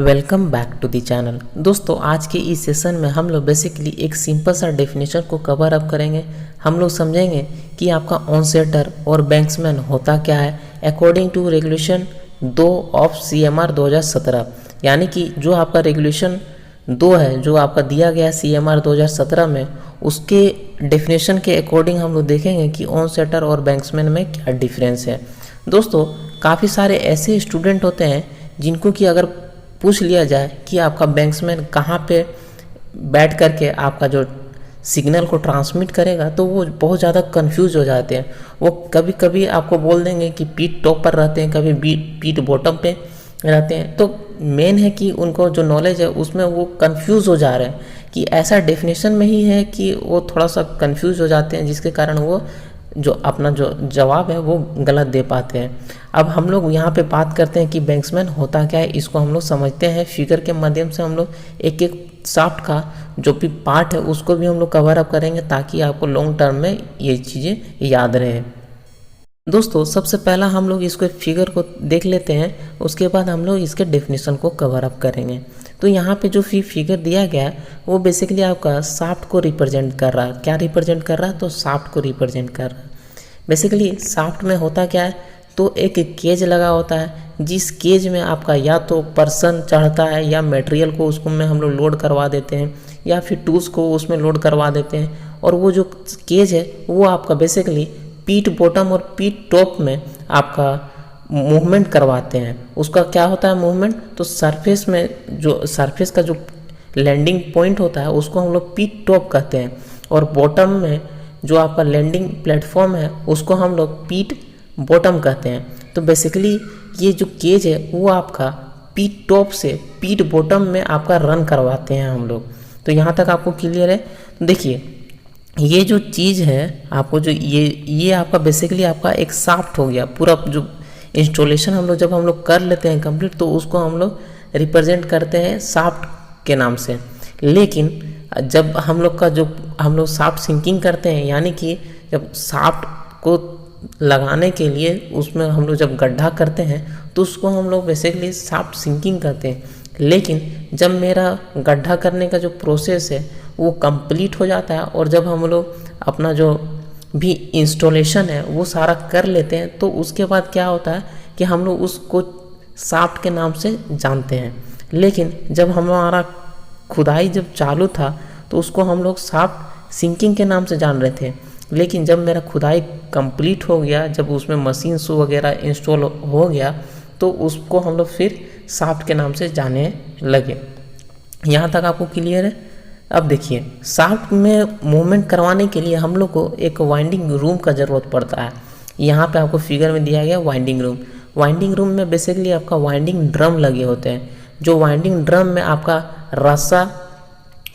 Welcome back to the channel. दोस्तों आज के इस सेशन में हम लोग बेसिकली एक सिंपल सा डेफिनेशन को कवर अप करेंगे। हम लोग समझेंगे कि आपका ऑन सेटर और बैंक्समैन होता क्या है according to regulation 2 of CMR 2017। यानी कि जो आपका रेगुलेशन 2 है जो आपका दिया गया है CMR 2017 में, उसके डेफिनेशन के अकॉर्डिंग हम लोग देखेंगे कि ऑन सेटर और बैंक्समैन में क्या डिफरेंस है। दोस्तों काफ़ी सारे ऐसे स्टूडेंट होते हैं जिनको कि अगर पूछ लिया जाए कि आपका बैंक्समैन कहाँ पे बैठ करके आपका जो सिग्नल को ट्रांसमिट करेगा तो वो बहुत ज़्यादा कंफ्यूज हो जाते हैं। वो कभी कभी आपको बोल देंगे कि पीठ टॉप पर रहते हैं, कभी पीठ बॉटम पे रहते हैं। तो मेन है कि उनको जो नॉलेज है उसमें वो कंफ्यूज हो जा रहे हैं कि ऐसा डेफिनेशन में ही है कि वो थोड़ा सा कंफ्यूज हो जाते हैं, जिसके कारण वो जो अपना जो जवाब है वो गलत दे पाते हैं। अब हम लोग यहाँ पे बात करते हैं कि बैंक्समैन होता क्या है, इसको हम लोग समझते हैं। फिगर के माध्यम से हम लोग एक एक शाफ्ट का जो भी पार्ट है उसको भी हम लोग कवर अप करेंगे ताकि आपको लॉन्ग टर्म में ये चीज़ें याद रहे। दोस्तों सबसे पहला हम लोग इसको फिगर को देख लेते हैं, उसके बाद हम लोग इसके डेफिनेशन को कवर अप करेंगे। तो यहाँ पे जो फिगर दिया गया है वो बेसिकली आपका शाफ्ट को रिप्रेजेंट कर रहा है। क्या रिप्रेजेंट कर रहा है? तो शाफ्ट को रिप्रेजेंट कर रहा है। बेसिकली शाफ्ट में होता क्या है, तो एक केज लगा होता है जिस केज में आपका या तो पर्सन चढ़ता है या मटेरियल को उसको में हम लोग लोड करवा देते हैं या फिर टूल्स को उसमें लोड करवा देते हैं। और वो जो केज है वो आपका बेसिकली पीठ बॉटम और पीठ टॉप में आपका मूवमेंट करवाते हैं। उसका क्या होता है मूवमेंट? तो सरफेस में जो सरफेस का जो लैंडिंग पॉइंट होता है उसको हम लोग पीठ टॉप कहते हैं, और बॉटम में जो आपका लैंडिंग प्लेटफॉर्म है उसको हम लोग पीठ बॉटम कहते हैं। तो बेसिकली ये जो केज है वो आपका पीठ टॉप से पीठ बॉटम में आपका रन करवाते हैं हम लोग। तो यहाँ तक आपको क्लियर है? देखिए ये जो चीज़ है आपको जो ये आपका बेसिकली आपका एक शाफ्ट हो गया। पूरा जो इंस्टॉलेशन हम लोग कर लेते हैं कंप्लीट, तो उसको हम लोग रिप्रेजेंट करते हैं शाफ्ट के नाम से। लेकिन जब हम लोग शाफ्ट सिंकिंग करते हैं, यानी कि जब शाफ्ट को लगाने के लिए उसमें हम लोग जब गड्ढा करते हैं तो उसको हम लोग बेसिकली शाफ्ट सिंकिंग करते हैं। लेकिन जब मेरा गड्ढा करने का जो प्रोसेस है वो कंप्लीट हो जाता है और जब हम लोग अपना जो भी इंस्टॉलेशन है वो सारा कर लेते हैं, तो उसके बाद क्या होता है कि हम लोग उसको शाफ्ट के नाम से जानते हैं। लेकिन जब हमारा खुदाई जब चालू था तो उसको हम लोग शाफ्ट सिंकिंग के नाम से जान रहे थे। लेकिन जब मेरा खुदाई कंप्लीट हो गया, जब उसमें मशीन वगैरह इंस्टॉल हो गया, तो उसको हम लोग फिर शाफ्ट के नाम से जाने लगे। यहाँ तक आपको क्लियर है? अब देखिए शाफ्ट में मूवमेंट करवाने के लिए हम लोग को एक वाइंडिंग रूम का ज़रूरत पड़ता है। यहाँ पे आपको फिगर में दिया गया वाइंडिंग रूम। वाइंडिंग रूम में बेसिकली आपका वाइंडिंग ड्रम लगे होते हैं, जो वाइंडिंग ड्रम में आपका रस्सा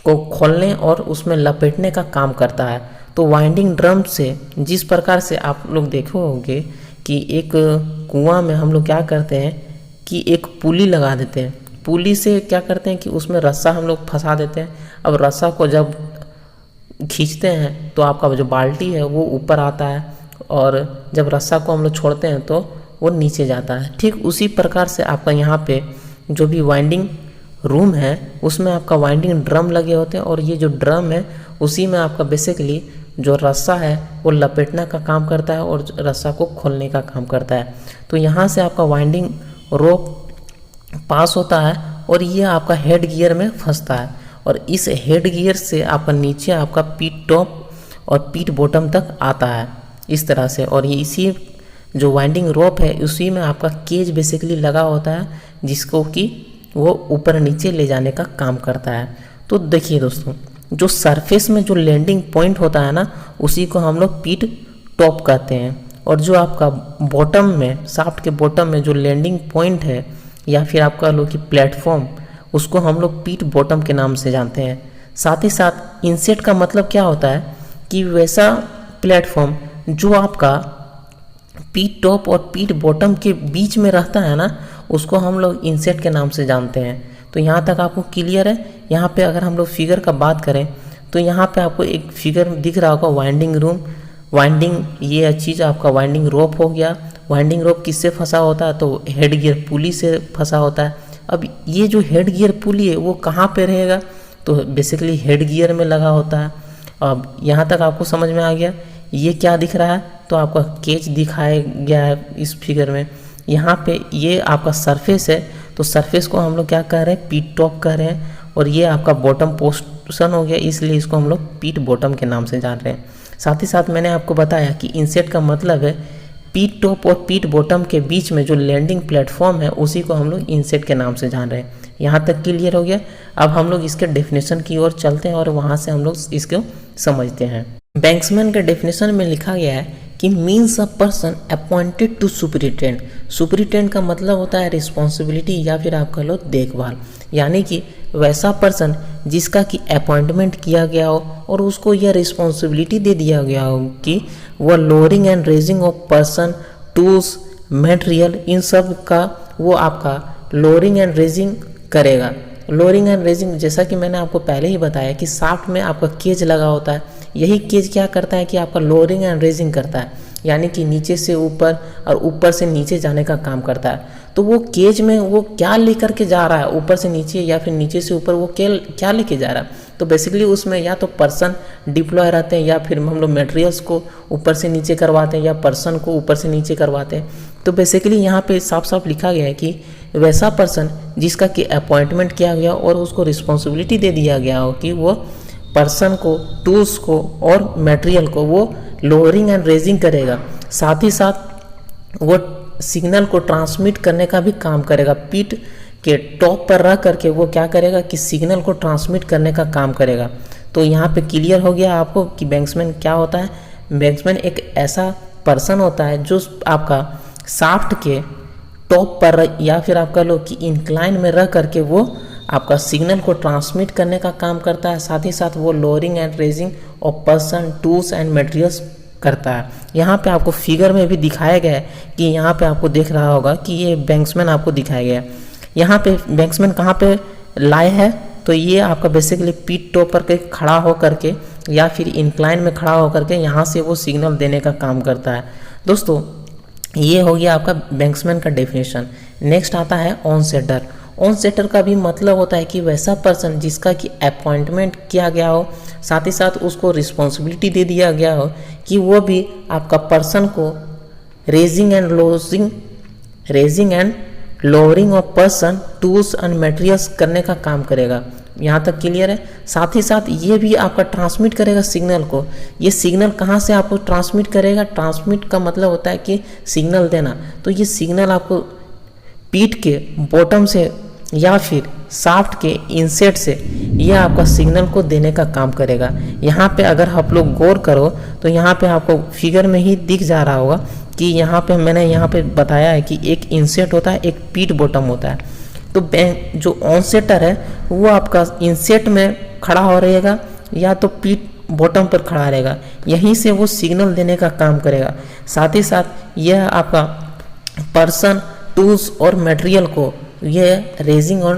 को खोलने और उसमें लपेटने का काम करता है। तो वाइंडिंग ड्रम से जिस प्रकार से आप लोग देखे होंगे कि एक कुआं में हम लोग क्या करते हैं कि एक पुली लगा देते हैं। पुली से क्या करते हैं कि उसमें रस्सा हम लोग फंसा देते हैं। अब रस्सा को जब खींचते हैं तो आपका जो बाल्टी है वो ऊपर आता है, और जब रस्सा को हम लोग छोड़ते हैं तो वो नीचे जाता है। ठीक उसी प्रकार से आपका यहाँ पे जो भी वाइंडिंग रूम है उसमें आपका वाइंडिंग ड्रम लगे होते हैं, और ये जो ड्रम है उसी में आपका बेसिकली जो रस्सा है वो लपेटने का काम करता है और रस्सा को खोलने का काम करता है। तो यहाँ से आपका वाइंडिंग रोप पास होता है और ये आपका हेड गियर में फंसता है, और इस हेड गियर से आपका नीचे आपका पीठ टॉप और पीठ बॉटम तक आता है इस तरह से। और ये इसी जो वाइंडिंग रोप है उसी में आपका केज बेसिकली लगा होता है, जिसको कि वो ऊपर नीचे ले जाने का काम करता है। तो देखिए दोस्तों, जो सरफेस में जो लैंडिंग पॉइंट होता है ना, उसी को हम लोग पीठ टॉप कहते हैं। और जो आपका बॉटम में शाफ्ट के बॉटम में जो लैंडिंग पॉइंट है या फिर आपका लो कि प्लेटफॉर्म, उसको हम लोग पीठ बॉटम के नाम से जानते हैं। साथ ही साथ इंसेट का मतलब क्या होता है कि वैसा प्लेटफॉर्म जो आपका पीठ टॉप और पीठ बॉटम के बीच में रहता है ना, उसको हम लोग इंसेट के नाम से जानते हैं। तो यहाँ तक आपको क्लियर है? यहाँ पे अगर हम लोग फिगर का बात करें तो यहाँ पे आपको एक फिगर दिख रहा होगा वाइंडिंग रूम। वाइंडिंग ये चीज़ आपका वाइंडिंग रोप हो गया। वाइंडिंग रोप किससे फंसा होता है? तो हेड गियर पुली से फंसा होता है। अब ये जो हेड गियर पुली है वो कहाँ पे रहेगा, तो बेसिकली हेड गियर में लगा होता है। अब यहाँ तक आपको समझ में आ गया। ये क्या दिख रहा है, तो आपका केज दिखाया गया है इस फिगर में। यहाँ पे ये आपका सरफेस है, तो सरफेस को हम लोग क्या कह रहे हैं, पीट टॉप कह रहे हैं, और ये आपका बॉटम पोर्शन हो गया, इसलिए इसको हम लोग पीट बॉटम के नाम से जान रहे हैं। साथ ही साथ मैंने आपको बताया कि इनसेट का मतलब है पीट टॉप और पीट बॉटम के बीच में जो लैंडिंग प्लेटफॉर्म है उसी को हम लोग इनसेट के नाम से जान रहे हैं। यहाँ तक क्लियर हो गया। अब हम लोग इसके डेफिनेशन की ओर चलते हैं और वहाँ से हम लोग इसको समझते हैं। बैंक्समैन के डेफिनेशन में लिखा गया है कि means a person appointed to superintend. Superintend का मतलब होता है रिस्पॉन्सिबिलिटी या फिर आप कह लो देखभाल, यानी कि वैसा पर्सन जिसका कि अपॉइंटमेंट किया गया हो और उसको यह रिस्पॉन्सिबिलिटी दे दिया गया हो कि वह lowering and raising of person, tools, material, इन सब का वो आपका लोअरिंग एंड रेजिंग करेगा। लोअरिंग एंड रेजिंग जैसा कि मैंने आपको पहले ही बताया कि शाफ्ट में आपका केज लगा होता है, यही केज क्या करता है कि आपका लोअरिंग एंड रेजिंग करता है, यानी कि नीचे से ऊपर और ऊपर से नीचे जाने का काम करता है। तो वो केज में वो क्या लेकर के जा रहा है, ऊपर से नीचे या फिर नीचे से ऊपर, वो क्या लेके जा रहा है, तो बेसिकली उसमें या तो पर्सन डिप्लॉय रहते हैं या फिर हम लोग मटेरियल्स को ऊपर से नीचे करवाते हैं या पर्सन को ऊपर से नीचे करवाते हैं। तो बेसिकली यहाँ पे साफ साफ लिखा गया है कि वैसा पर्सन जिसका कि अपॉइंटमेंट किया गया और उसको रिस्पॉन्सिबिलिटी दे दिया गया हो कि वो पर्सन को, टूल्स को और मटेरियल को वो लोअरिंग एंड रेजिंग करेगा, साथ ही साथ वो सिग्नल को ट्रांसमिट करने का भी काम करेगा। पीठ के टॉप पर रह करके वो क्या करेगा कि सिग्नल को ट्रांसमिट करने का काम करेगा। तो यहाँ पे क्लियर हो गया आपको कि बैंक्समैन क्या होता है। बैंक्समैन एक ऐसा पर्सन होता है जो आपका शाफ्ट के टॉप पर या फिर आप कह लो कि इंक्लाइन में रह करके वो आपका सिग्नल को ट्रांसमिट करने का काम करता है, साथ ही साथ वो lowering and raising of person, tools and materials करता है। यहाँ पे आपको फिगर में भी दिखाया गया है कि यहाँ पे आपको देख रहा होगा कि ये बैंक्समैन आपको दिखाया गया है। यहाँ पे बैंक्समैन कहाँ पे लाए है, तो ये आपका बेसिकली पीठ टॉप पर के खड़ा हो करके या फिर इंक्लाइन में खड़ा हो करके यहाँ से वो सिग्नल देने का काम करता है। दोस्तों ये हो गया आपका बैंक्समैन का डेफिनेशन। नेक्स्ट आता है ऑन सेटर। ऑन सेटर का भी मतलब होता है कि वैसा पर्सन जिसका कि अपॉइंटमेंट किया गया हो, साथ ही साथ उसको रिस्पॉन्सिबिलिटी दे दिया गया हो कि वो भी आपका पर्सन को raising and lowering of person, tools and materials करने का काम करेगा। यहाँ तक क्लियर है। साथ ही साथ ये भी आपका ट्रांसमिट करेगा सिग्नल को। ये सिग्नल कहाँ से आपको ट्रांसमिट करेगा, ट्रांसमिट का मतलब होता है कि सिग्नल देना। तो ये सिग्नल आपको पीठ के बॉटम से या फिर शाफ्ट के इनसेट से ये आपका सिग्नल को देने का काम करेगा। यहाँ पे अगर आप लोग गौर करो तो यहाँ पे आपको फिगर में ही दिख जा रहा होगा कि यहाँ पे मैंने यहाँ पे बताया है कि एक इनसेट होता है, एक पीठ बॉटम होता है। तो जो ऑन सेटर है वो आपका इनसेट में खड़ा हो रहेगा या तो पीठ बॉटम पर खड़ा रहेगा, यहीं से वो सिग्नल देने का काम करेगा। साथ ही साथ यह आपका पर्सन, टूल्स और मटेरियल को यह रेजिंग और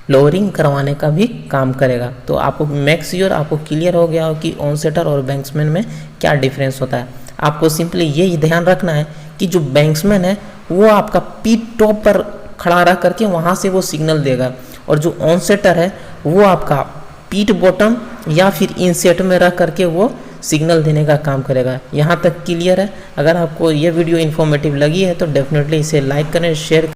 लोअरिंग करवाने का भी काम करेगा। तो आपको मेक श्योर आपको क्लियर हो गया हो कि ऑन सेटर और बैंक्समैन में क्या डिफरेंस होता है। आपको सिंपली ये ध्यान रखना है कि जो बैंक्समैन है वो आपका पीठ टॉप पर खड़ा रह करके वहाँ से वो सिग्नल देगा, और जो ऑन सेटर है वो आपका पीठ बॉटम या फिर इनसेट में रह करके वो सिग्नल देने का काम करेगा। यहाँ तक क्लियर है। अगर आपको ये वीडियो इन्फॉर्मेटिव लगी है तो डेफिनेटली इसे लाइक करें, शेयर